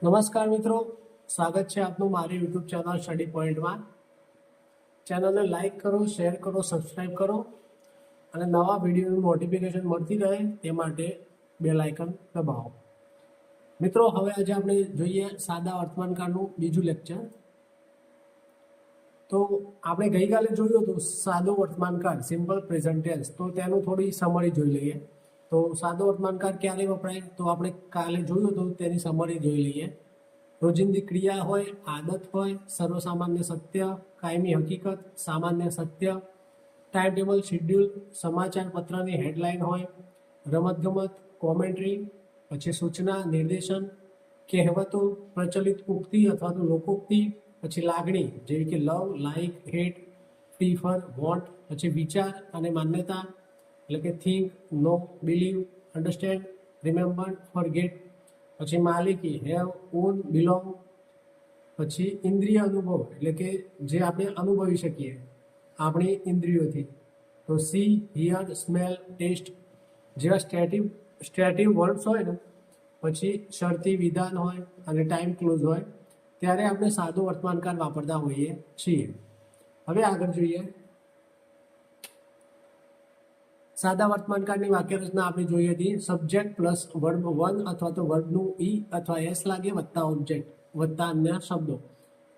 નમસ્કાર મિત્રો, સ્વાગત છે આપનું મારી યુટ્યુબ ચેનલ સ્ટડી પોઈન્ટમાં. ચેનલને લાઇક કરો, શેર કરો, સબસ્ક્રાઈબ કરો અને નવા વિડીયોની નોટિફિકેશન મળતી રહે તે માટે બેલ આઇકન દબાવો. મિત્રો, હવે આજે આપણે જોઈએ સાદા વર્તમાનકાળનું બીજું લેક્ચર. તો આપણે ગઈકાલે જોયું હતું સાદો વર્તમાનકાળ, સિમ્પલ પ્રેઝન્ટ ટેન્સ. તો તેનું થોડી સમરી જોઈ લઈએ. તો સાદો વર્તમાનકાળ ક્યારે વપરાય તો આપણે કાલે જોયું હતું, તેની સમરી જોઈ લઈએ. રોજિંદી ક્રિયા હોય, આદત હોય, સર્વસામાન્ય સત્ય, કાયમી હકીકત, સામાન્ય સત્ય, ટાઈમ ટેબલ, શિડ્યુલ, સમાચાર પત્રની હેડલાઇન હોય, રમતગમત, કોમેન્ટ્રી, પછી સૂચના, નિર્દેશન, કહેવતો, પ્રચલિત ઉક્તિ અથવા તો લોકોક્તિ, પછી લાગણી જેવી કે લવ, લાઇક, હેટ, પ્રીફર, વોન્ટ, પછી વિચાર અને માન્યતા એટલે કે થિંક, નો, બિલીવ, અન્ડરસ્ટેન્ડ, રિમેમ્બર, ફોરગેટ, પછી માલિકી, હેવ, ઓન, બિલોંગ, પછી ઇન્દ્રિય અનુભવ એટલે કે જે આપણે અનુભવી શકીએ આપણી ઇન્દ્રિયોથી. તો સી, હિયર, સ્મેલ, ટેસ્ટ જેવા સ્ટેટિવ વર્ડ્સ હોય ને, પછી શરતી વિધાન હોય અને ટાઈમ ક્લોઝ હોય ત્યારે આપણે સાદો વર્તમાનકાળ વાપરતા હોઈએ છીએ. હવે આગળ જોઈએ. સાદા વર્તમાનકાળની વાક્ય રચના આપણે જોઈ હતી. સબ્જેક્ટ પ્લસ વર્બ વન અથવા તો વર્બનું ઈ અથવા એસ લાગે વત્તા ઓબ્જેક્ટ વત્તા અન્ય શબ્દો.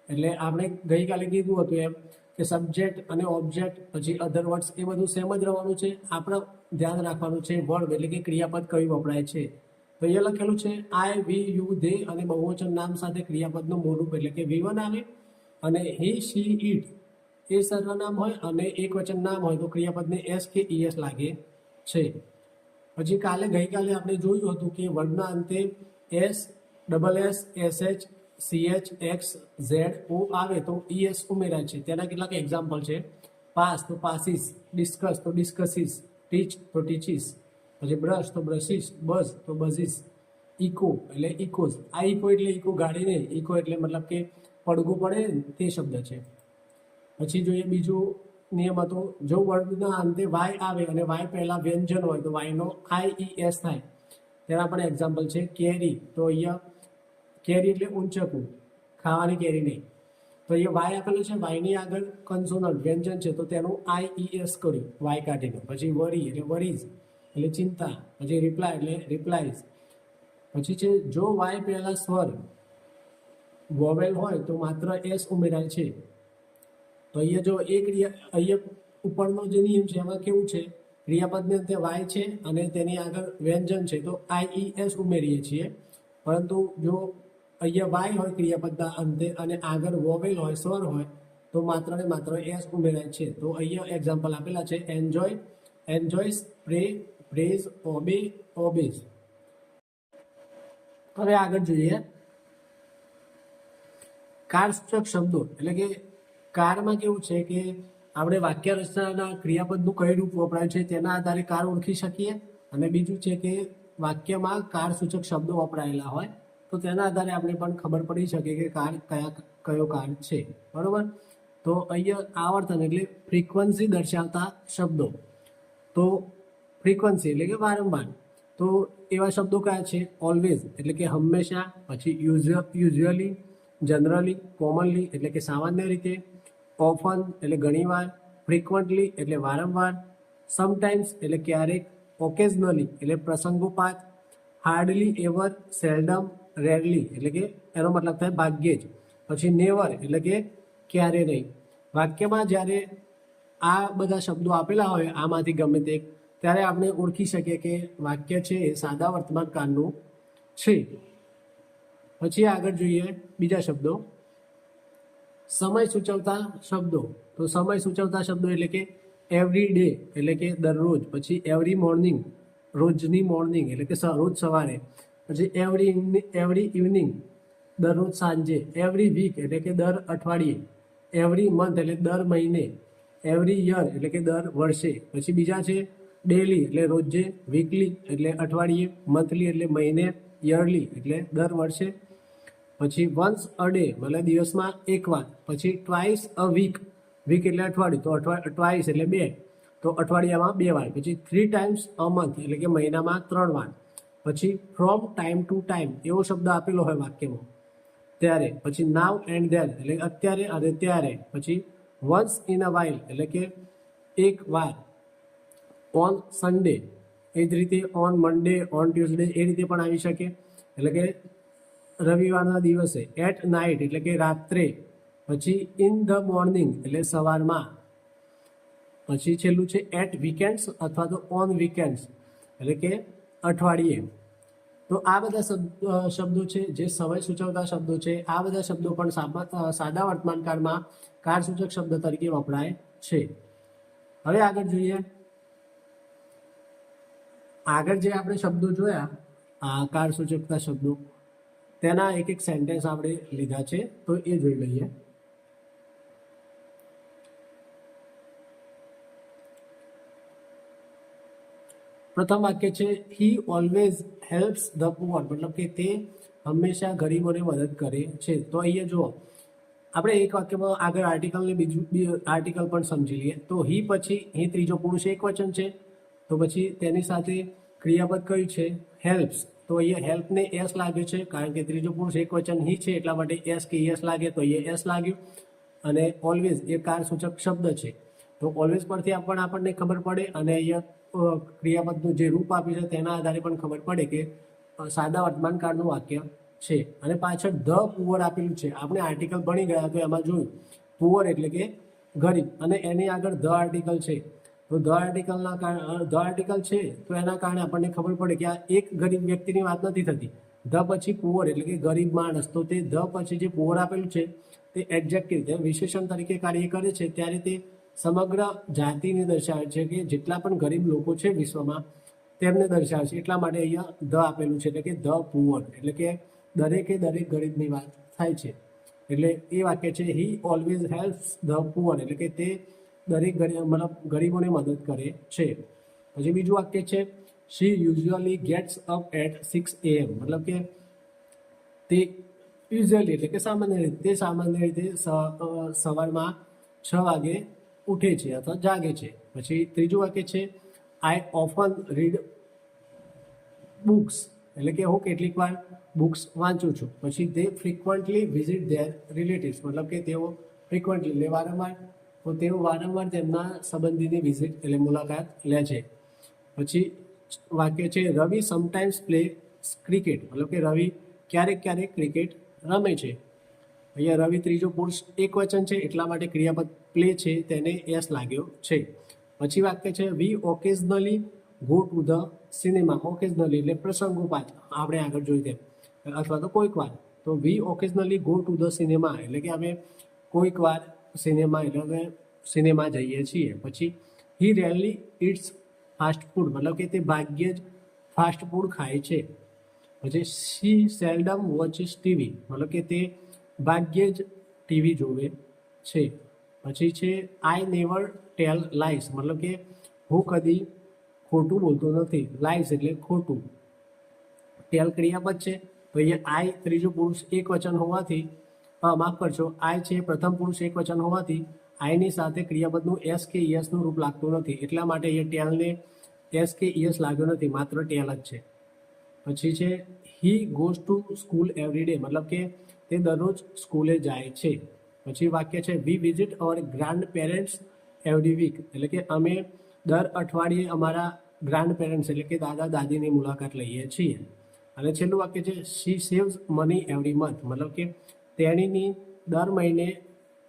એટલે આપણે ગઈકાલે કીધું હતું એમ કે સબ્જેક્ટ અને ઓબ્જેક્ટ પછી અધર વર્ડ્સ એ બધું સેમ જ રહેવાનું છે. આપણે ધ્યાન રાખવાનું છે વર્બ એટલે કે ક્રિયાપદ કયું વપરાય છે. તો અહીંયા લખેલું છે આઈ, વી, યુ, ધે અને બહુવચન નામ સાથે ક્રિયાપદનું મૂળરૂપ એટલે કે V1 આવે અને હી, શી, ઇટ એ સર્વનામ હોય અને એક વચન નામ હોય તો ક્રિયાપદને એસ કે ઈએસ લાગે છે. પછી ગઈકાલે આપણે જોયું હતું કે વર્ડના અંતે S, double S, SH, CH, X, Z, O આવે તો ઈએસ ઉમેરાય છે. તેના કેટલાક એક્ઝામ્પલ છે. પાસ તો પાસીસ, ડિસ્કસ તો ડિસ્કસીસ, ટીચ તો ટીચીસ, પછી બ્રશ તો બ્રશીસ, બઝ તો બઝીસ, ઇકો એટલે ઇકોઝ. આ ઇકો એટલે ઇકો ગાડી નહીં, ઇકો એટલે મતલબ કે પડઘું પડે તે શબ્દ છે. પછી જોઈએ બીજો નિયમ હતો, જો વર્ડના અંતે વાય આવે અને વાય પહેલા વ્યંજન હોય તો વાયનો IES થાય. તેના પણ એક્ઝામ્પલ છે. કેરી તો અહીંયા કેરી એટલે ઊંચકું, ખાવાની કેરી નહીં. તો અહીંયા વાય આપેલું છે, વાયની આગળ કન્સોનન્ટ વ્યંજન છે તો તેનું IES કર્યું વાય કાઢીને. પછી વરી એટલે વરીઝ એટલે ચિંતા, પછી રિપ્લાય એટલે રિપ્લાયઝ. પછી છે જો વાય પહેલા સ્વર વોવેલ હોય તો માત્ર એસ ઉમેરાય છે. તો અહીંયા જો અહીંયા ઉપરનો જે નિયમ છે એમાં કેવું છે, ક્રિયાપદને અંતે વાય છે અને તેની આગળ વ્યંજન છે તો IES ઉમેરીએ છીએ. પરંતુ જો અહીંયા વાય હોય ક્રિયાપદના અંતે અને આગળ વોવેલ હોય, સ્વર હોય તો માત્ર ને માત્ર એસ ઉમેરાય છે. તો અહીંયા એક્ઝામ્પલ આપેલા છે. એન્જોય, એન્જોયસ, પ્રે, પ્રેઝ, ઓબે, ઓબેઝ. હવે આગળ જોઈએ કારસૂચક શબ્દો. એટલે કે કારમાં કેવું છે કે આપણે વાક્ય રચનાના ક્રિયાપદનું કઈ રૂપ વપરાય છે તેના આધારે કાર ઓળખી શકીએ. અને બીજું છે કે વાક્યમાં કારસૂચક શબ્દો વપરાયેલા હોય તો તેના આધારે આપણે પણ ખબર પડી શકે કે કાર કયો કાર છે. બરોબર. તો અહીંયા આવર્તન એટલે ફ્રીક્વન્સી દર્શાવતા શબ્દો. તો ફ્રીક્વન્સી એટલે કે વારંવાર. તો એવા શબ્દો કયા છે? ઓલવેઝ એટલે કે હંમેશા, પછી યુઝ્યુઅલી, જનરલી, કોમનલી એટલે કે સામાન્ય રીતે, ઓફન એટલે ઘણીવાર, ફ્રીક્વન્ટલી એટલે વારંવાર, સમટાઈમ્સ એટલે ક્યારેક, ઓકેઝનલી એટલે પ્રસંગોપાત, હાર્ડલી એવર, સેલ્ડમ, રેરલી એટલે કે એનો મતલબ થાય ભાગ્યે જ, પછી નેવર એટલે કે ક્યારે નહીં. વાક્યમાં જ્યારે આ બધા શબ્દો આપેલા હોય આમાંથી ગમે તે ત્યારે આપણે ઓળખી શકીએ કે વાક્ય છે એ સાદા વર્તમાન કાળનું છે. પછી આગળ જોઈએ બીજા શબ્દો. સમય સૂચવતા શબ્દો. તો સમય સૂચવતા શબ્દો એટલે કે એવરી ડે એટલે કે દરરોજ, પછી એવરી મોર્નિંગ રોજની મોર્નિંગ એટલે કે રોજ સવારે, પછી એવરી ઇવનિંગ દરરોજ સાંજે, એવરી વીક એટલે કે દર અઠવાડિયે, એવરી મંથ એટલે દર મહિને, એવરી યર એટલે કે દર વર્ષે. પછી બીજા છે ડેલી એટલે રોજે, વીકલી એટલે અઠવાડિયે, મંથલી એટલે મહિને, યરલી એટલે દર વર્ષે. પછી વન્સ અ ડે મતલબ દિવસમાં એકવાર. પછી ટ્વાઇસ અ વીક, વીક એટલે અઠવાડિયું તો ટ્વાઇસ એટલે બે તો અઠવાડિયામાં 2 વાર. પછી 3 ટાઈમ્સ અ મંથ એટલે કે મહિનામાં 3 વાર. પછી ફ્રોમ ટાઈમ ટુ ટાઈમ એવો શબ્દ આપેલો હોય વાક્યમાં ત્યારે, પછી નાવ એન્ડ ધેન એટલે અત્યારે અને ત્યારે, પછી વન્સ ઇન અ વાઇલ એટલે કે એક વાર, ઓન સન્ડે એ જ રીતે ઓન મંડે, ઓન ટ્યુઝડે એ રીતે પણ આવી શકે, એટલે કે રવિવારના દિવસે, એટ નાઇટ એટલે કે રાત્રે, પછી ઇન ધ મોર્નિંગ એટલે સવારમાં, પછી છેલ્લું છે એટ વીકેન્ડ્સ અથવા તો ઓન વીકેન્ડ્સ એટલે કે અઠવાડિયે. તો આ બધા શબ્દો છે જે સમય સૂચવતા શબ્દો છે. આ બધા શબ્દો પણ સાદા વર્તમાનકાળમાં કાળસૂચક શબ્દ તરીકે વપરાય છે. હવે આગળ જોઈએ. આગળ જે આપણે શબ્દો જોયા આ કાળસૂચકતા શબ્દો, તેના એક એક સેન્ટેન્સ આપણે લીધા છે, તો એ જોઈ લઈએ. પ્રથમ વાક્ય છે he always helps the poor, મતલબ કે તે હંમેશા ગરીબોને મદદ કરે છે. તો અહીંયા જુઓ, આપણે એક વાક્યમાં આગળ આર્ટિકલને બીજું આર્ટિકલ પણ સમજી લઈએ. તો હી પછી હી ત્રીજો પુરુષ એક વચન છે, તો પછી તેની સાથે ક્રિયાપદ કયું છે? હેલ્પ્સ. તો અહીંયા હેલ્પને એસ લાગ્યો છે, કારણ કે ત્રીજો પુરુષ એક વચન હી છે એટલા માટે એસ કે એસ લાગે, તો અહીંયા એસ લાગ્યું. અને ઓલવેઝ એ કાળસૂચક શબ્દ છે, તો ઓલવેઝ પરથી આપણને ખબર પડે, અને અહીંયા ક્રિયાપદનું જે રૂપ આપ્યું છે તેના આધારે પણ ખબર પડે કે સાદા વર્તમાન કાળનું વાક્ય છે. અને પાછળ ધ પુઅર આપેલું છે. આપણે આર્ટિકલ ભણી ગયા તો એમાં જોયું પુઅર એટલે કે ગરીબ, અને એની આગળ ધ આર્ટિકલ છે. તો ધ આર્ટિકલ છે તો એના કારણે આપણને ખબર પડે કે આ એક ગરીબ વ્યક્તિની વાત નથી થતી. ધ પછી પુઅર એટલે કે ગરીબ માણસ, તો તે ધ પછી જે પુઅર આપેલું છે તે એડજેક્ટિવ વિશેષણ તરીકે કાર્ય કરે છે. ત્યારે તે સમગ્ર જાતિને દર્શાવે છે કે જેટલા પણ ગરીબ લોકો છે વિશ્વમાં તેમને દર્શાવે છે. એટલા માટે અહીંયા ધ આપેલું છે, એટલે કે ધ પુઅર એટલે કે દરેક ગરીબની વાત થાય છે. એટલે એ વાક્ય છે he always helps the poor એટલે કે તે દરેક ગરીબોને મદદ કરે છે. પછી બીજું વાક્ય છે she usually gets up at 6 AM, મતલબ કે તે યુઝ્યુઅલી એટલે કે સામાન્ય રીતે સવારમાં 6 વાગે ઉઠે છે અથવા જાગે છે. પછી ત્રીજું વાક્ય છે આઈ ઓફન રીડ બુક્સ એટલે કે હું કેટલીક વાર બુક્સ વાંચું છું. પછી દે ફ્રિકવન્ટલી વિઝિટ ધેર રિલેટિવ્સ, મતલબ કે તેઓ ફ્રિકવન્ટલી વારંવાર તેમના સંબંધીની વિઝિટ એટલે મુલાકાત લે છે. પછી વાક્ય છે રવિ સમટાઈમ્સ પ્લે ક્રિકેટ, મતલબ કે રવિ ક્યારેક ક્રિકેટ રમે છે. અહીંયા રવિ ત્રીજો પુરુષ એક વચન છે એટલા માટે ક્રિયાપદ પ્લે છે તેને એસ લાગ્યો છે. પછી વાક્ય છે we occasionally go to the cinema. Occasionally એટલે પ્રસંગોપાત, આપણે આગળ જોયું તેમ, અથવા તો કોઈક વાર. તો we occasionally go to the cinema એટલે કે અમે કોઈક વાર સિનેમા જઈએ છીએ. પછી he rarely eats fast food, મતલબ કે તે ભાગ્યે જ ફાસ્ટ ફૂડ ખાય છે. પછી શી સેલ્ડમ વોચિસ ટીવી, મતલબ કે તે ભાગ્યે જ ટીવી જોવે છે. પછી છે આઈ નેવર ટેલ લાઈસ, મતલબ કે હું કદી ખોટું બોલતો નથી. લાઈસ એટલે ખોટું. ટેલ ક્રિયાપદ છે, તો અહીંયા આઈ ત્રીજો પુરુષ એક વચન હોવાથી, માફ કરશો, આઈ છે પ્રથમ પુરુષ એક વચન હોવાથી આઈની સાથે ક્રિયાપદનું એસ કે યસનું રૂપ લાગતું નથી. એટલા માટે અહીંયા ટેલને એસ કે યસ લાગ્યો નથી, માત્ર ટેલ જ છે. પછી છે he goes to school every day, મતલબ કે તે દરરોજ સ્કૂલે જાય છે. પછી વાક્ય છે વી વિઝિટ અવર ગ્રાન્ડ પેરેન્ટ્સ એવરી વીક, એટલે કે અમે દર અઠવાડિયે અમારા ગ્રાન્ડ પેરેન્ટ્સ એટલે કે દાદા દાદીની મુલાકાત લઈએ છીએ. અને છેલ્લું વાક્ય છે શી સેવ્સ મની એવરી મંથ, મતલબ કે તેણીની દર મહિને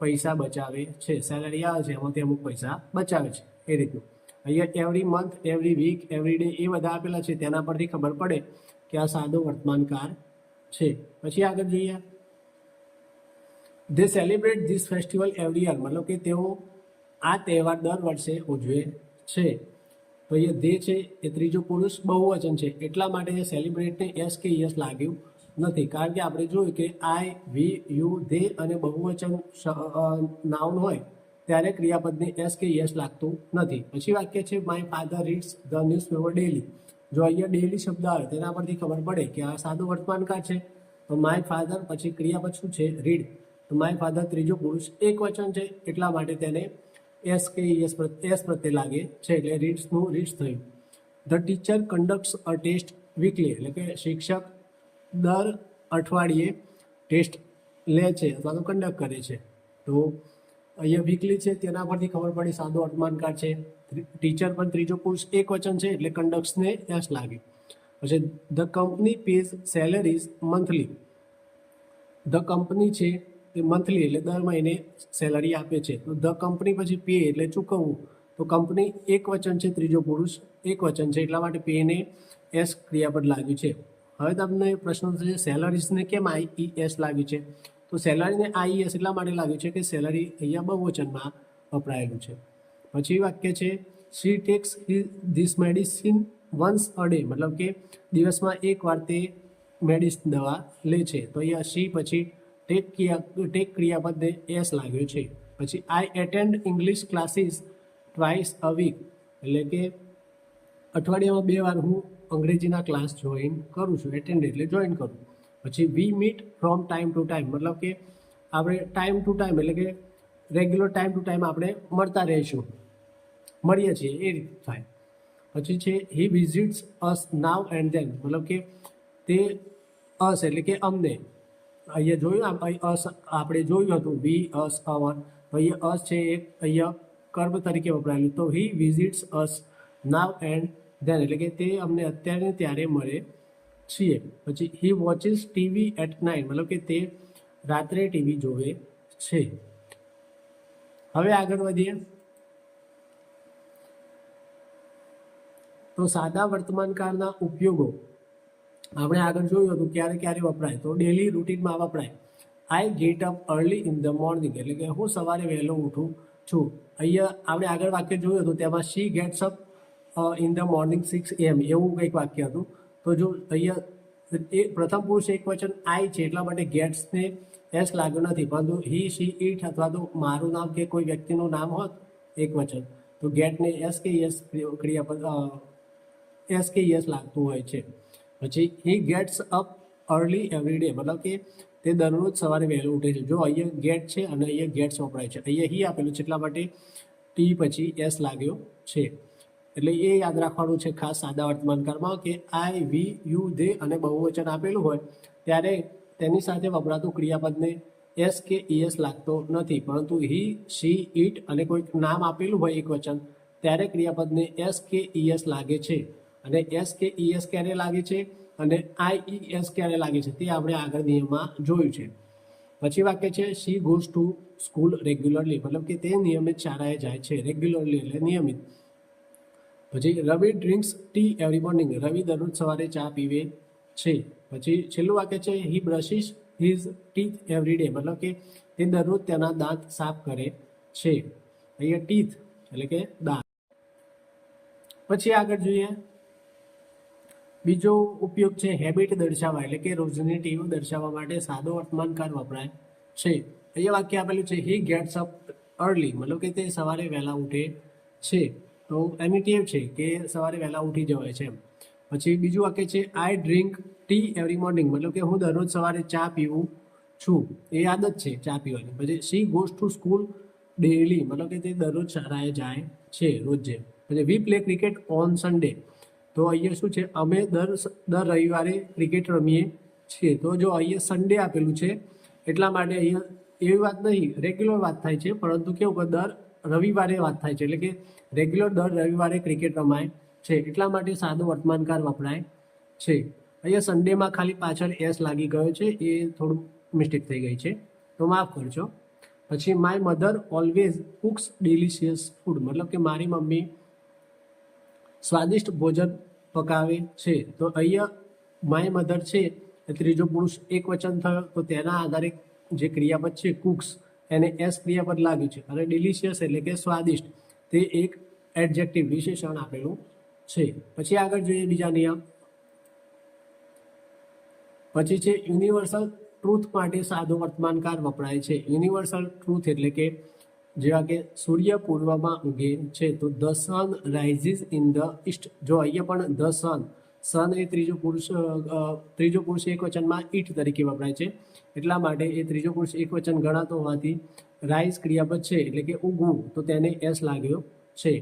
પૈસા બચાવે છે. સેલરી આવે છે એમાંથી અમુક પૈસા બચાવે છે, એ રીતનું. અહીંયા every month, every week, every day એ બધા આપેલા છે, તેના પરથી ખબર પડે કે આ સાદો વર્તમાનકાળ છે. પછી આગળ જોઈએ, they celebrate this festival every year, મતલબ કે તેઓ આ તહેવાર દર વર્ષે ઉજવે છે. તો અહીંયા દે છે એ ત્રીજો પુરુષ બહુવચન છે એટલા માટે એ સેલિબ્રેટને એસ કે યસ લાગ્યું નથી. કારણ કે આપણે જોયું કે આઈ, વી, યુ, દે અને બહુવચન નાઉન હોય ત્યારે ક્રિયાપદને એસ કે યસ લાગતું નથી. પછી વાક્ય છે my father reads the newspaper daily. જો અહીંયા ડેલી શબ્દ આવે તેના પરથી ખબર પડે કે આ સાદું વર્તમાનકાળ છે. તો માય ફાધર પછી ક્રિયાપદ શું છે? રીડ. તો માય ફાધર ત્રીજો પુરુષ એક વચન છે એટલા માટે તેને એસ કે એસ પ્રત્યે લાગે છે, એટલે રીડ્સનું રીડ્સ થયું. The teacher conducts a test weekly, એટલે કે શિક્ષક દર અઠવાડિયે ટેસ્ટ લે છે અથવા તો કન્ડક્ટ કરે છે. તો અહીંયા વીકલી છે તેના પરથી ખબર પડી સાદો વર્તમાનકાળ છે. ટીચર પણ ત્રીજો પુરુષ એક વચન છે એટલે કંડક્ટ્સને એસ લાગે. પછી the company pays salaries monthly. The company છે તે મંથલી એટલે દર મહિને સેલરી આપે છે. તો ધ કંપની પછી પે એટલે ચૂકવવું. તો કંપની એક વચન છે, ત્રીજો પુરુષ એક વચન છે, એટલા માટે પેને એસ ક્રિયાપદ લાગ્યું છે. હવે તમને પ્રશ્ન થશે સેલરીઝને કેમ આઈઈએસ લાગ્યું છે? તો સેલરીને આઈઈએસ એટલા માટે લાગ્યું છે કે સેલરી અહીંયા બહુવચનમાં વપરાયેલું છે. પછી વાક્ય છે she takes this medicine once a day, મતલબ કે દિવસમાં એક વાર તે દવા લે છે. તો અહીંયા શી પછી ટેક ક્રિયાપદને એસ લાગ્યો છે. પછી I attend English classes twice a week, એટલે કે અઠવાડિયામાં 2 વાર હું અંગ્રેજીના ક્લાસ જોઈન કરું છું. એટેન્ડ એટલે જોઈન કરું. પછી we meet from time to time, મતલબ કે આપણે ટાઈમ ટુ ટાઈમ એટલે કે રેગ્યુલર ટાઈમ ટુ ટાઈમ આપણે મળતા રહીશું, મળીએ છીએ એ રીતે થાય. પછી છે he visits us now and then, મતલબ કે તે અસ એટલે કે અમને, અહીંયા જોયું અસ આપણે જોયું હતું વી અસ અવર, તો અહીંયા અસ છે એક અહીંયા કર્મ તરીકે વપરાયેલું. તો he visits us now and then એટલે કે તે અમને અત્યારે ત્યારે મળે છીએ. પછી he watches TV at night, મતલબ કે તે રાત્રે ટીવી જોવે છે. હવે આગળ વધીએ તો સાદા વર્તમાનકાળના ઉપયોગો આપણે આગળ જોયું હતું ક્યારે ક્યારે વપરાય. તો ડેલી રૂટીનમાં વપરાય. I get up early in the morning, એટલે કે હું સવારે વહેલો ઉઠું છું. અહીંયા આપણે આગળ વાક્ય જોયું હતું તેમાં she gets up in the morning 6 AM એવું કંઈક વાક્ય હતું. તો જો અહીંયા એ પ્રથમ પુરુષ એક વચન આઈ છે એટલા માટે ગેટ્સને એસ લાગ્યો નથી, પરંતુ હી શી ઇટ અથવા તો મારું નામ કે કોઈ વ્યક્તિનું નામ હોત એક વચન તો ગેટને એસ કે યસ ક્રિયાપદ એસ કે યસ લાગતું હોય છે. પછી હી gets up early every day, મતલબ કે તે દરરોજ સવારે વહેલો ઉઠે છે. જો અહીંયા ગેટ છે અને અહીંયા ગેટ્સ વપરાય છે, અહીંયા હી આપેલું છે એટલા માટે ટી પછી એસ લાગ્યો છે. એટલે એ યાદ રાખવાનું છે ખાસ સાદા વર્તમાનકાળમાં કે આઈ વી યુ ધે અને બહુવચન આપેલું હોય ત્યારે તેની સાથે વપરાતું ક્રિયાપદને એસ કે ઈએસ લાગતો નથી, પરંતુ હી શી ઇટ અને કોઈક નામ આપેલું હોય એક વચન ત્યારે ક્રિયાપદને એસ કે ઈએસ લાગે છે. અને એસ કે ઈએસ ક્યારે લાગે છે અને આઈઈએસ ક્યારે લાગે છે તે આપણે આગળ નિયમમાં જોયું છે. પછી વાક્ય છે she goes to school regularly, મતલબ કે તે નિયમિત શાળાએ જાય છે. રેગ્યુલરલી એટલે નિયમિત. પછી Ravi drinks tea every morning, Ravi દરરોજ સવારે ચા પીવે છે. પછી છેલ્લું વાક્ય છે he brushes his teeth every day, મતલબ કે તે દરરોજ તેના દાંત સાફ કરે છે. અહીંયા ટીથ એટલે કે દાંત. પછી આગળ જોઈએ બીજો ઉપયોગ છે હેબિટ દર્શાવવા, એટલે કે રોજની ટેવ દર્શાવવા માટે સાદો વર્તમાનકાળ વપરાય છે. અહીંયા વાક્ય આપેલું છે હી ગેટ્સ અપ અર્લી, મતલબ કે તે સવારે વહેલા ઉઠે છે. તો એની ટેવ છે કે સવારે વહેલા ઉઠી જવાય છે. પછી બીજું વાક્ય છે આઈ ડ્રિંક ટી એવરી મોર્નિંગ, મતલબ કે હું દરરોજ સવારે ચા પીવું છું, એ આદત છે ચા પીવાની. પછી she goes to school daily, મતલબ કે તે દરરોજ શાળાએ જાય છે રોજે. પછી we play cricket on Sunday, તો અહીંયા શું છે અમે દર રવિવારે ક્રિકેટ રમીએ છીએ. તો જો અહીંયા સન્ડે આપેલું છે એટલા માટે અહીંયા એવી વાત નહીં, રેગ્યુલર વાત થાય છે, પરંતુ કેવું કે દર રવિવારે વાત થાય છે, એટલે કે રેગ્યુલર દર રવિવારે ક્રિકેટ રમાય છે એટલા માટે સાદો વર્તમાનકાળ વપરાય છે. અહીંયા સન્ડેમાં ખાલી પાછળ એસ લાગી ગયો છે, એ થોડું મિસ્ટેક થઈ ગઈ છે તો માફ કરજો. પછી my mother always cooks delicious food, મતલબ કે મારી મમ્મી સ્વાદિષ્ટ ભોજન પકાવે છે. તો અહીંયા માય મધર છે એ ત્રીજો પુરુષ એક વચન થયો તો તેના આધારે જે ક્રિયાપદ છે કુક્સ એને એસ ક્રિયાપદ લાગ્યું છે. અને ડિલિશિયસ એટલે કે સ્વાદિષ્ટ તે એક એડજેક્ટિવ વિશેષણ આપેલું છે. પછી આગળ જોઈએ બીજા નિયમ. પછી છે યુનિવર્સલ ટ્રુથ માટે સાદો વર્તમાનકાળ વપરાય છે. યુનિવર્સલ ટ્રુથ એટલે કે જેવા કે સૂર્ય પૂર્વમાં ઉગે છે, તો the sun rises in the East. જો અહીંયા પણ ધ સન એ ત્રીજો પુરુષ એક વચનમાં ઈટ તરીકે વપરાય છે એટલા માટે એ ત્રીજો પુરુષ એક વચન ગણાતો હોવાથી રાઇઝ ક્રિયાપદ છે એટલે કે ઉગવું, તો તેને એસ લાગ્યો છે.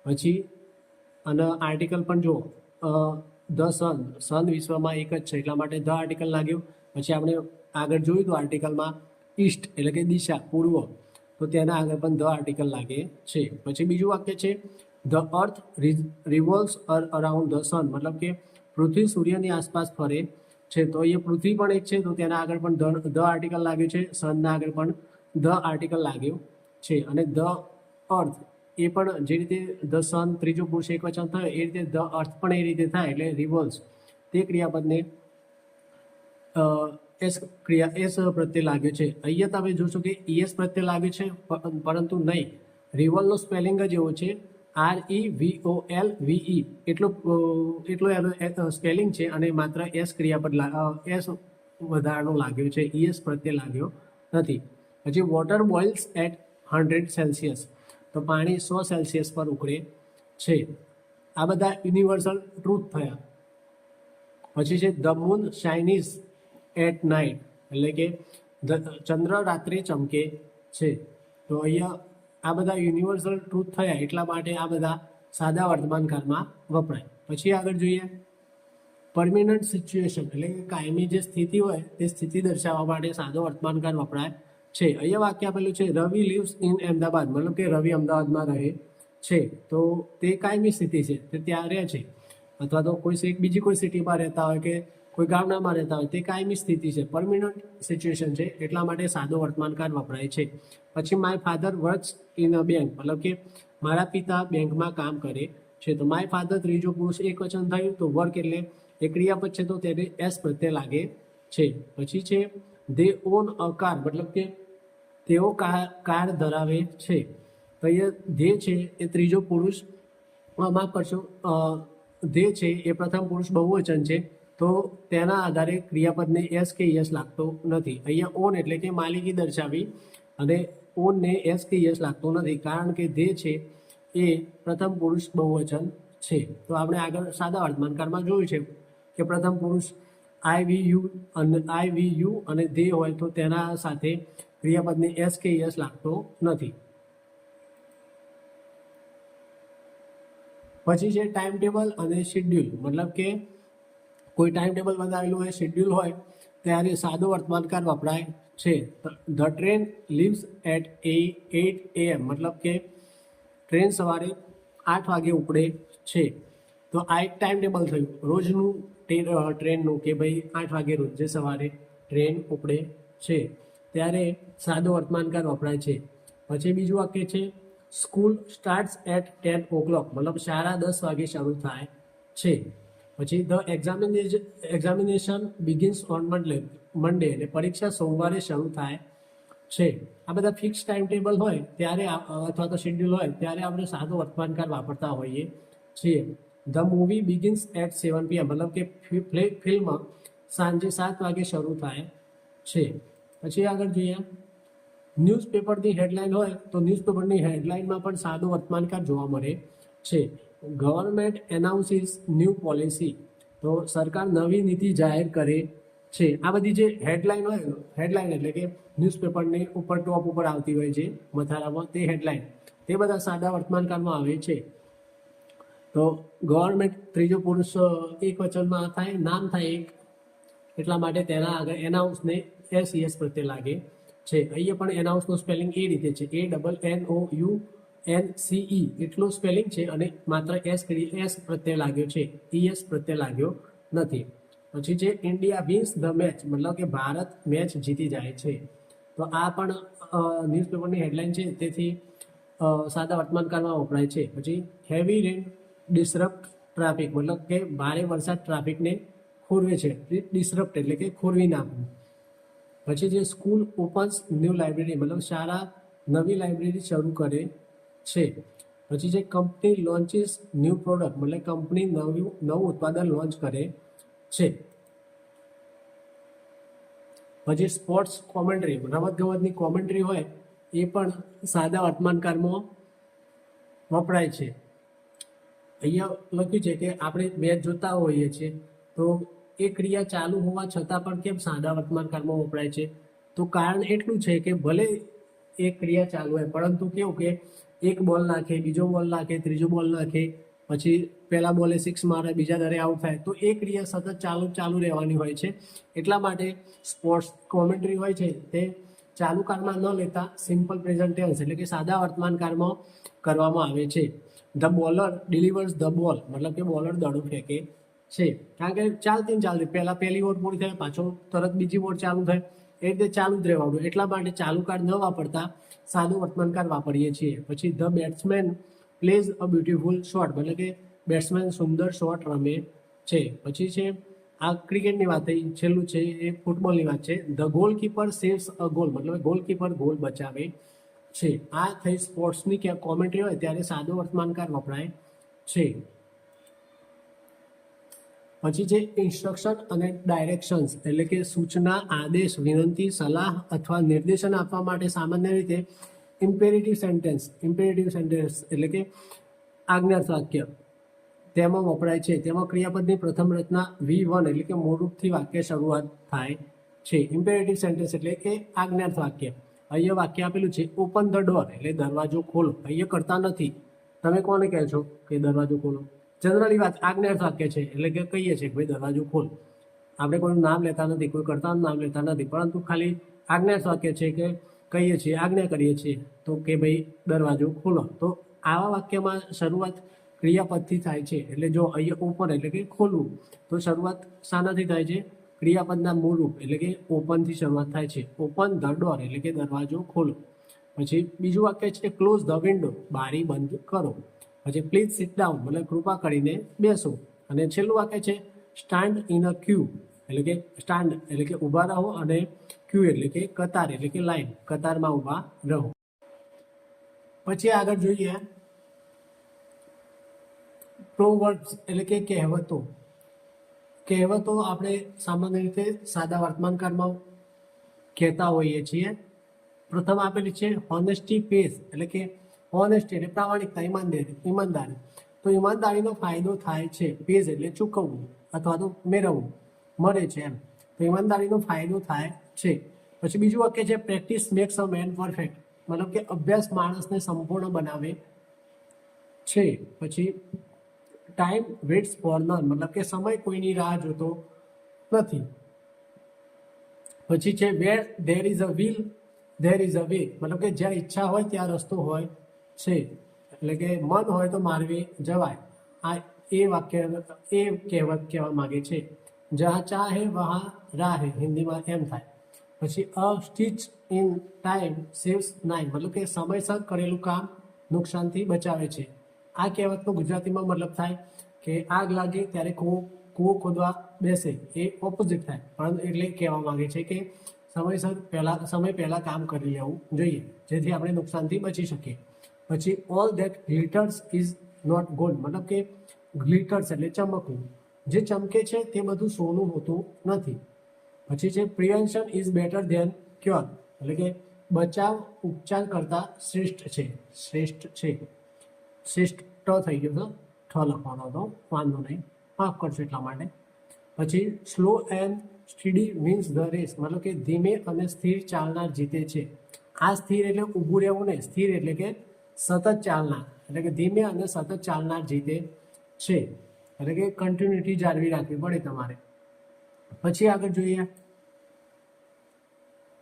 પછી અને આર્ટિકલ પણ જો ધ સન વિશ્વમાં એક જ છે એટલા માટે ધ આર્ટિકલ લાગ્યું. પછી આપણે આગળ જોયું તો આર્ટિકલમાં ઈસ્ટ એટલે કે દિશા પૂર્વ, તો તેના આગળ પણ ધ આર્ટિકલ લાગે છે. પછી બીજું વાક્ય છે the earth revolves around the sun, મતલબ કે પૃથ્વી સૂર્યની આસપાસ ફરે છે. તો અહીંયા પૃથ્વી પણ એક છે, તો તેના આગળ પણ ધ આર્ટિકલ લાગ્યું છે. સનના આગળ પણ ધ આર્ટિકલ લાગ્યું છે. અને ધ અર્થ એ પણ જે રીતે ધ સન ત્રીજો પુરુષ એકવચન થયો એ રીતે ધ અર્થ પણ એ રીતે થાય, એટલે રિવોલ્વ્સ તે ક્રિયાપદને એસ પ્રત્યે લાગ્યું છે. અહીંયા તમે જોશો કે ઈએસ પ્રત્યે લાગ્યું છે, પરંતુ નહીં. રિવોલ્વનો સ્પેલિંગ જ એવો છે REVOLVE, એટલો એનો સ્પેલિંગ છે, અને માત્ર એસ ક્રિયાપદ એસ વધારાનો લાગ્યો છે, ઈએસ પ્રત્યે લાગ્યો નથી. પછી વોટર બોઇલ્સ એટ 100 સેલ્સિયસ, તો પાણી 100 સેલ્સિયસ પર ઉકળે છે. આ બધા યુનિવર્સલ ટ્રુથ થયા. પછી છે ધ મૂન શાઇનીઝ એટ નાઇટ, એટલે કે ચંદ્ર રાત્રે ચમકે છે. તો અહીંયા આ બધા યુનિવર્સલ ટ્રુથ થયા, એટલા માટે આ બધા સાદા વર્તમાનકાળમાં વપરાય. પછી આગળ જોઈએ પરમિનન્ટ સિચ્યુએશન, એટલે કે કાયમી જે સ્થિતિ હોય તે સ્થિતિ દર્શાવવા માટે સાદો વર્તમાનકાળ વપરાય છે. અહીંયા વાક્ય આપેલું છે રવિ લીવ્સ ઇન અમદાવાદ, મતલબ કે રવિ અમદાવાદમાં રહે છે. તો તે કાયમી સ્થિતિ છે, તે ત્યાં રહે છે. અથવા તો કોઈ બીજી કોઈ સિટીમાં રહેતા હોય કે કોઈ ગામડામાં રહેતા હોય, તે કાયમી સ્થિતિ છે, પરમિનન્ટ સિચ્યુએશન છે, એટલા માટે સાદો વર્તમાનકાળ વપરાય છે. પછી my father works in a bank, મતલબ કે મારા પિતા બેંકમાં કામ કરે છે. તો માય ફાધર ત્રીજો પુરુષ એકવચન થયું, તો વર્ક એટલે એ ક્રિયાપદ છે, તો તેને એસ પ્રત્યે લાગે છે. પછી છે દે ઓન અ કાર, મતલબ કે તેઓ કાર ધરાવે છે. તો અહીંયા ધે છે એ ત્રીજો પુરુષ, માફ કરશો, ધે છે એ પ્રથમ પુરુષ બહુવચન છે, તો તેના આધારે ક્રિયાપદને એસ કે યસ લાગતો નથી. અહીંયા ઓન એટલે કે માલિકી દર્શાવી, અને ઓનને એસ કે યસ લાગતો નથી, કારણ કે ધે છે એ પ્રથમ પુરુષ બહુવચન છે. તો આપણે આગળ સાદા વર્તમાનકાળમાં જોયું છે કે પ્રથમ પુરુષ આઈ વી યુ અને ધે હોય, તો તેના સાથે ક્રિયાપદને એસ કે યસ લાગતો નથી. પછી છે ટાઈમ ટેબલ અને શેડ્યુલ, મતલબ કે કોઈ ટાઈમ ટેબલ બનાવેલું હોય, શેડ્યુલ હોય, ત્યારે સાદો વર્તમાનકાળ વપરાય છે. The train leaves at 8 AM, મતલબ કે ટ્રેન સવારે 8 વાગે ઉપડે છે. તો આ એક ટાઈમ ટેબલ થયું રોજનું ટ્રેનનું, કે ભાઈ 8 વાગે રોજ જે સવારે ટ્રેન ઉપડે છે, ત્યારે સાદો વર્તમાનકાળ વપરાય છે. પછી બીજું વાક્ય છે સ્કૂલ સ્ટાર્ટ્સ એટ 10 o'clock, મતલબ શાળા 10 વાગે શરૂ થાય છે. પછી the examination begins on Monday, એટલે પરીક્ષા સોમવારે શરૂ થાય છે. આ બધા ફિક્સ ટાઈમ ટેબલ હોય ત્યારે, અથવા તો શેડ્યુલ હોય ત્યારે આપણે સાદો વર્તમાનકાળ વાપરતા હોઈએ છીએ. The movie begins at 7 PM, મતલબ કે ફિલ્મ સાંજે 7 વાગે શરૂ થાય છે. પછી આગળ જોઈએ ન્યૂઝપેપરની હેડલાઇન હોય, તો ન્યૂઝપેપરની હેડલાઇનમાં પણ સાદો વર્તમાનકાળ જોવા મળે છે. ગવર્મેન્ટ એનાઉન્સીસ ન્યૂ પોલિસી, તો સરકાર નવી નીતિ જાહેર કરે છે. આ બધી જે હેડલાઇન હોય, હેડલાઇન એટલે કે ન્યૂઝપેપરની ઉપર ટોપ ઉપર આવતી હોય છે મથાળામાં, તે હેડલાઇન, તે બધા સાદા વર્તમાનકાળમાં આવે છે. તો ગવર્મેન્ટ ત્રીજો પુરુષ એક વચનમાં થાય, નામ થાય એક, એટલા માટે તેના આગળ એનાઉન્સને એસ પ્રત્યે લાગે છે. અહીંયા પણ એનાઉન્સનો સ્પેલિંગ એ રીતે છે, ANNOUNCE એટલો સ્પેલિંગ છે, અને માત્ર એસ પ્રત્યે લાગ્યો છે, ES પ્રત્યે લાગ્યો નથી. પછી છે ઇન્ડિયા વિન્સ ધ મેચ, મતલબ કે ભારત મેચ જીતી જાય છે. તો આ પણ ન્યૂઝપેપરની હેડલાઇન છે, તેથી સાદા વર્તમાનકાળમાં વપરાય છે. પછી હેવી રેન ડિસરપ્ટ ટ્રાફિક, મતલબ કે ભારે વરસાદ ટ્રાફિકને ખોરવે છે. ડિસરપ્ટ એટલે કે ખોરવી નાખવું. પછી જે સ્કૂલ ઓપન્સ ન્યૂ લાઇબ્રેરી, મતલબ શાળા નવી લાઇબ્રેરી શરૂ કરે છે. પછી જે કંપની લોન્ચીસ ન્યૂ પ્રોડક્ટ, મતલબ કંપની નવું ઉત્પાદન લોન્ચ કરે છે. પછી સ્પોર્ટ્સ કોમેન્ટ્રી, રમતગમતની કોમેન્ટ્રી હોય, એ પણ સાદા વર્તમાનકાળમાં વપરાય છે. અહીંયા લખ્યું છે કે આપણે મેચ જોતા હોઈએ છીએ, તો એ ક્રિયા ચાલુ હોવા છતાં પણ કેમ સાદા વર્તમાનકાળમાં વપરાય છે? તો કારણ એટલું છે કે ભલે એ ક્રિયા ચાલુ હોય, પરંતુ કેવું કે એક બોલ નાખે, બીજો બોલ નાખે, ત્રીજો બોલ નાખે, પછી પહેલા બોલે 6 મારે, બીજા દરે આઉટ થાય, તો એ ક્રિયા સતત ચાલુ રહેવાની હોય છે. એટલા માટે સ્પોર્ટ્સ કોમેન્ટ્રી હોય છે તે ચાલુ કાળમાં ન લેતા સિમ્પલ પ્રેઝન્ટ ટેન્સ એટલે કે સાદા વર્તમાન કાળમાં કરવામાં આવે છે. The bowler delivers the ball, મતલબ કે બોલર દડો ફેંકે છે. કારણ કે ચાલતી પહેલા પહેલી ઓવર પૂરી થાય, પાછો તરત બીજી ઓવર ચાલુ થાય, એ રીતે ચાલુ જ રહેવાનું. એટલા માટે ચાલુ કાળ ન વાપરતા સાદું વર્તમાન કાળ વાપરીએ છીએ. પછી the batsman plays a beautiful shot, મતલબ કે બેટ્સમેન સુંદર શોટ રમે છે. પછી છે આ ક્રિકેટની વાત થઈ, છેલ્લું છે એ ફૂટબોલની વાત છે. The goalkeeper saves a goal, મતલબ ગોલકીપર ગોલ બચાવે છે. આ થઈ સ્પોર્ટ્સની ક્યાંક કોમેન્ટ્રી હોય ત્યારે સાદો વર્તમાનકાળ વપરાય છે. પછી છે ઇન્સ્ટ્રક્શન અને ડાયરેક્શન્સ, એટલે કે સૂચના, આદેશ, વિનંતી, સલાહ અથવા નિર્દેશન આપવા માટે સામાન્ય રીતે ઇમ્પેરેટિવ સેન્ટેન્સ એટલે કે આજ્ઞાર્થ વાક્ય તેમાં વપરાય છે. તેમાં ક્રિયાપદની પ્રથમ રચના V1 એટલે કે મૂળરૂપથી વાક્ય શરૂઆત થાય છે. ઇમ્પેરેટિવ સેન્ટેન્સ એટલે કે આજ્ઞાર્થ વાક્ય. અહીંયા વાક્ય આપેલું છે ઓપન ધ ડોર એટલે દરવાજો ખોલો. અહીંયા કરતા નથી, તમે કોને કહો છો કે દરવાજો ખોલો? જનરલી વાત આજ્ઞાર્થ વાક્ય છે એટલે કે કહીએ છીએ કે ભાઈ દરવાજો ખોલ. આપણે કોઈનું નામ લેતા નથી, કોઈ કર્તાનું નામ લેતા નથી, પરંતુ ખાલી આજ્ઞાર્થ વાક્ય છે કે કહીએ છીએ, આજ્ઞા કરીએ છીએ તો કે ભાઈ દરવાજો ખોલો. તો આવા વાક્યમાં શરૂઆત ક્રિયાપદથી થાય છે. એટલે જો અહીંયા ઓપન એટલે કે ખોલવું, તો શરૂઆત શાનાથી થાય છે? ક્રિયાપદના મૂળરૂપ એટલે કે ઓપનથી શરૂઆત થાય છે. ઓપન ધ ડોર એટલે કે દરવાજો ખોલો. પછી બીજું વાક્ય છે ક્લોઝ ધ વિન્ડો, બારી બંધ કરો. પછી પ્લીઝ સિટ ડાઉન, મતલબ કૃપા કરીને બેસો. અને છેલ્લું વાક્ય છે સ્ટાન્ડ ઇન અ ક્યુ, એટલે કે સ્ટાન્ડ એટલે કે ઊભા રહો, અને ક્યુ એટલે કે કતાર એટલે કે લાઈન, કતારમાં ઊભા રહો. પછી આગળ જોઈએ પ્રોવર્બ્સ એટલે કે કહેવતો. કહેવતો આપણે સામાન્ય રીતે સાદા વર્તમાનકાળમાં કહેતા હોઈએ છીએ. પ્રથમ આપેલી છે હોનેસ્ટી પેસ, એટલે કે હોનેસ્ટી એટલે પ્રામાણિકતા, ઈમાનદારી. તો ઈમાનદારીનો ફાયદો થાય છે. પેઝ એટલે ચૂકવવું અથવા તો મેળવવું, મળે છે એમ. તો ઈમાનદારીનો ફાયદો થાય છે. પછી બીજું વાક્ય છે પ્રેક્ટિસ મેક્સ અ મેન પરફેક્ટ, મતલબ કે અભ્યાસ માણસને સંપૂર્ણ બનાવે છે. પછી ટાઈમ વેટ્સ ફોર નન, મતલબ કે સમય કોઈની રાહ જોતો નથી. પછી છે where there is a will there is a way, મતલબ કે જ્યાં ઈચ્છા હોય ત્યાં રસ્તો હોય છે. એટલે કે મન હોય તો માર્ગે જવાય. આ એ વાક્ય એ કહેવત કહેવા માંગે છે. જहाँ ચાહે વहाँ રાહે, હિન્દીમાં એમ થાય. પછી a stitch in time saves nine, મતલબ કે સમયસર કરેલું કામ નુકસાનથી બચાવે છે. આ કહેવતનો ગુજરાતીમાં મતલબ થાય કે આગ લાગે ત્યારે કૂવો ખોદવા બેસે, એ ઓપોઝિટ થાય. પરંતુ એટલે કહેવા માંગે છે કે સમય પહેલા કામ કરી લેવું જોઈએ, જેથી આપણે નુકસાનથી બચી શકીએ. પછી all that glitters is not gold, મતલબ કે ગ્લિટર્સ એટલે ચમકવું, જે ચમકે છે તે બધું સોનું હોતું નથી. પછી છે prevention is better than cure, એટલે કે બચાવ ઉપચાર કરતાં શ્રેષ્ઠ છે. શ્રેષ્ઠ થઈ ગયો તો લખવાનો હતો, વાંધો નહીં, માફ કરશો એટલા માટે. પછી slow and steady means the race, મતલબ કે ધીમે અને સ્થિર ચાલનાર જીતે છે. આ સ્થિર એટલે ઊભું રહેવું નહીં, સ્થિર એટલે કે સતત ચાલનાર, એટલે કે ધીમે અને સતત ચાલનાર જીતે છે. એટલે કે કન્ટિન્યુટી જાળવી રાખવી પડે તમારે. પછી આગળ જોઈએ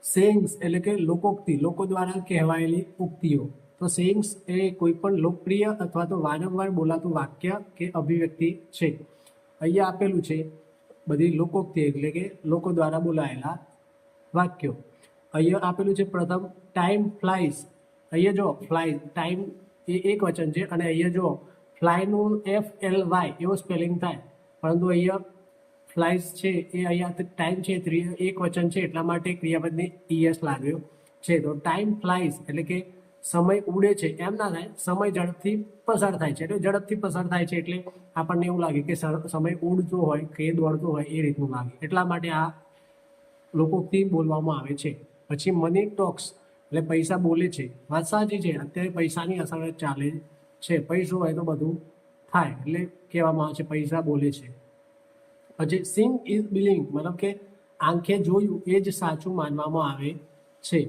સેઇંગ્સ એટલે કે લોકોક્તિ, લોકો દ્વારા કહેવાયેલી ઉક્તિઓ. તો સેઇંગ્સ એ કોઈ પણ લોકપ્રિય અથવા તો વારંવાર બોલાતું વાક્ય કે અભિવ્યક્તિ છે. અહીંયા આપેલું છે બધી લોકોક્તિ એટલે કે લોકો દ્વારા બોલાયેલા વાક્યો. અહીંયા આપેલું છે પ્રથમ ટાઈમ ફ્લાઇઝ. અહીંયા જો ફ્લાઇઝ, ટાઈમ એ એક વચન છે, અને અહીંયા જો ફ્લાયનું FLY એવો સ્પેલિંગ થાય, પરંતુ અહીંયા ફ્લાઇઝ છે એ અહીંયા ટાઈમ છે એક વચન છે, એટલા માટે ક્રિયાપદને ES લાગ્યો છે. તો ટાઈમ ફ્લાઇઝ એટલે કે સમય ઉડે છે એમ ના થાય, સમય ઝડપથી પસાર થાય છે. એટલે ઝડપથી પસાર થાય છે એટલે આપણને એવું લાગે કે સમય ઉડતો હોય કે દોડતો હોય એ રીતનું લાગે, એટલા માટે આ લોકોક્તિ બોલવામાં આવે છે. પછી મની ટોક્સ એટલે પૈસા બોલે છે. વાત સાચી છે, અત્યારે પૈસાની અસર ચાલે છે. પૈસો હોય તો બધું થાય, એટલે કહેવામાં આવે છે પૈસા બોલે છે. પછી સિંગ ઇઝ બિલિંગ, મતલબ કે આંખે જોયું એ જ સાચું માનવામાં આવે છે.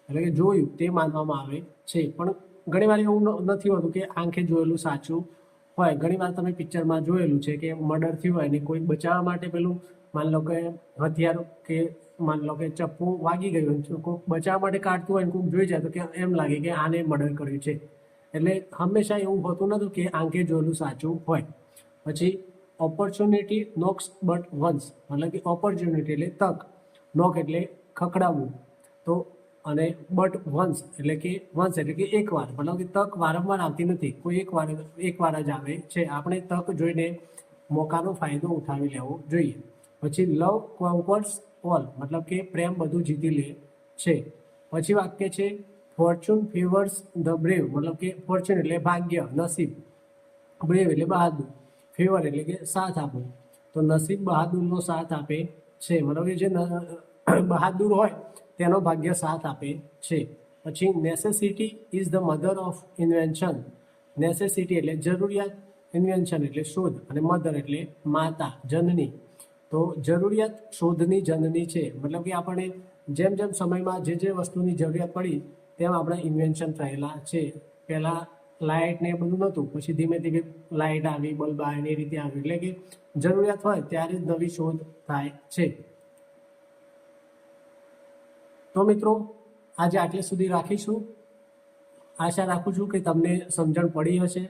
એટલે કે જોયું તે માનવામાં આવે છે, પણ ઘણી વાર એવું નથી હોતું કે આંખે જોયેલું સાચું હોય. ઘણી વાર તમે પિક્ચરમાં જોયેલું છે કે મર્ડર થયું હોય ને કોઈ બચાવવા માટે પેલું માન લો કે હથિયાર કે માન લો કે ચપ્પુ વાગી ગયું હોય, કોઈક બચાવવા માટે કાઢતું હોય ને કોઈક જોઈ જાય તો કે એમ લાગે કે આને મર્ડર કર્યું છે. એટલે હંમેશા એવું હોતું નતું કે આંખે જોયેલું સાચું હોય. પછી ઓપોર્ચ્યુનિટી નોક્સ બટ વન્સ, મતલબ કે ઓપોર્ચ્યુનિટી એટલે તક, નોક એટલે ખખડાવવું, તો અને બટ વન્સ એટલે કે એકવાર, મતલબ કે તક વારંવાર આવતી નથી, કોઈ એકવાર જ આવે છે. આપણે તક જોઈને મોકાનો ફાયદો ઉઠાવી લેવો જોઈએ. પછી લવ કોન્કર્સ ઓલ, મતલબ કે પ્રેમ બધું જીતી લે છે. પછી વાક્ય છે ફોર્ચ્યુન ફેવર્સ ધ બ્રેવ, મતલબ કે ફોર્ચ્યુન એટલે ભાગ્ય, નસીબ, બ્રેવ એટલે બહાદુર, ફેવર એટલે કે સાથ આપો, તો નસીબ બહાદુરનો સાથ આપે છે. મતલબ કે જે બહાદુર હોય તેનો ભાગ્ય સાથ આપે છે. પછી necessity is the mother of invention, necessity એટલે જરૂરિયાત, ઇન્વેન્શન એટલે શોધ, અને મધર એટલે માતા, જનની. તો જરૂરિયાત શોધની જનની છે. મતલબ કે આપણે જેમ જેમ સમયમાં જે વસ્તુની જરૂરિયાત પડી તેમ આપણા ઇન્વેન્શન થયેલા છે. પહેલાં લાઇટ ને એ બધું નહોતું, પછી ધીમે ધીમે લાઇટ આવી, બલ્બ આવે એ રીતે આવ્યું. એટલે કે જરૂરિયાત હોય ત્યારે જ નવી શોધ થાય છે. તો મિત્રો આજે આટલે સુધી રાખીશું. આશા રાખું છું કે તમને સમજણ પડી હશે.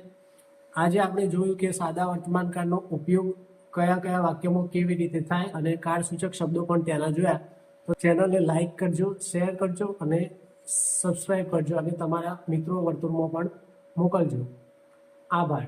આજે આપણે જોયું કે સાદા વર્તમાનકાળનો ઉપયોગ કયા કયા વાક્યમાં કેવી રીતે થાય, અને કાળસૂચક શબ્દો પણ ત્યાંના જોયા. તો ચેનલને લાઈક કરજો, શેર કરજો અને સબસ્ક્રાઈબ કરજો, અને તમારા મિત્રો વર્તુળમાં પણ મોકલજો. આભાર.